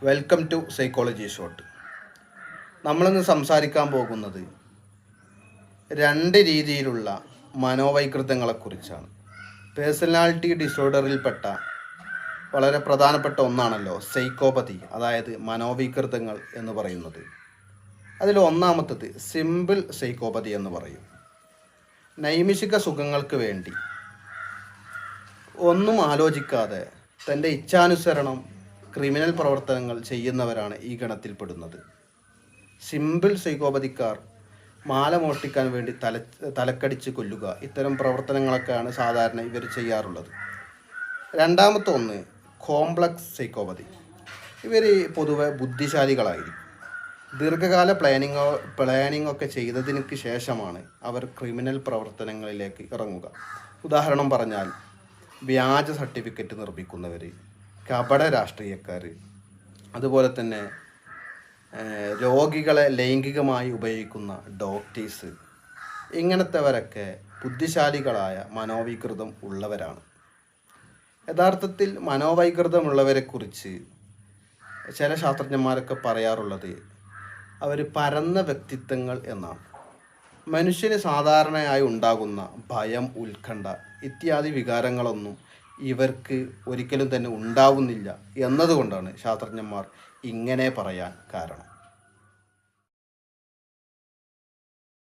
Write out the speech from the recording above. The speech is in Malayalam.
Welcome to psychology shot. നമ്മളിന്ന് സംസാരിക്കാൻ പോകുന്നത് രണ്ട് രീതിയിലുള്ള മനോവൈകൃതങ്ങളെക്കുറിച്ചാണ്. പേഴ്സണാലിറ്റി ഡിസോർഡറിൽപ്പെട്ട വളരെ പ്രധാനപ്പെട്ട ഒന്നാണല്ലോ സൈക്കോപതി, അതായത് മനോവൈകൃതങ്ങൾ എന്ന് പറയുന്നത്. അതിൽ ഒന്നാമത്തത് സിമ്പിൾ സൈക്കോപതി എന്ന് പറയും. നൈമിഷിക സുഖങ്ങൾക്ക് വേണ്ടി ഒന്നും ആലോചിക്കാതെ തൻ്റെ ഇച്ഛാനുസരണം ക്രിമിനൽ പ്രവർത്തനങ്ങൾ ചെയ്യുന്നവരാണ് ഈ ഗണത്തിൽപ്പെടുന്നത്. സിമ്പിൾ സൈക്കോപതിക്കാർ മാല മോഷ്ടിക്കാൻ വേണ്ടി തലക്കടിച്ച് കൊല്ലുക, ഇത്തരം പ്രവർത്തനങ്ങളൊക്കെയാണ് സാധാരണ ഇവർ ചെയ്യാറുള്ളത്. രണ്ടാമത്തെ ഒന്ന് കോംപ്ലക്സ് സൈക്കോപതി. ഇവർ പൊതുവെ ബുദ്ധിശാലികളായിരിക്കും. ദീർഘകാല പ്ലാനിംഗ് ഒക്കെ ചെയ്തതിന് ശേഷമാണ് അവർ ക്രിമിനൽ പ്രവർത്തനങ്ങളിലേക്ക് ഇറങ്ങുക. ഉദാഹരണം പറഞ്ഞാൽ വ്യാജ സർട്ടിഫിക്കറ്റ് നിർമ്മിക്കുന്നവർ, കപട രാഷ്ട്രീയക്കാർ, അതുപോലെ തന്നെ രോഗികളെ ലൈംഗികമായി ഉപയോഗിക്കുന്ന ഡോക്ടേഴ്സ്, ഇങ്ങനത്തെവരൊക്കെ ബുദ്ധിശാലികളായ മനോവൈകൃതം ഉള്ളവരാണ്. യഥാർത്ഥത്തിൽ മനോവൈകൃതമുള്ളവരെക്കുറിച്ച് ചില ശാസ്ത്രജ്ഞന്മാരൊക്കെ പറയാറുള്ളത് അവർ പരന്ന വ്യക്തിത്വങ്ങൾ എന്നാണ്. മനുഷ്യന് സാധാരണയായി ഉണ്ടാകുന്ന ഭയം, ഉത്കണ്ഠ ഇത്യാദി വികാരങ്ങളൊന്നും ഇവർക്ക് ഒരിക്കലും തന്നെ ഉണ്ടാവുന്നില്ല എന്നതുകൊണ്ടാണ് ശാസ്ത്രജ്ഞന്മാർ ഇങ്ങനെ പറയാൻ കാരണം.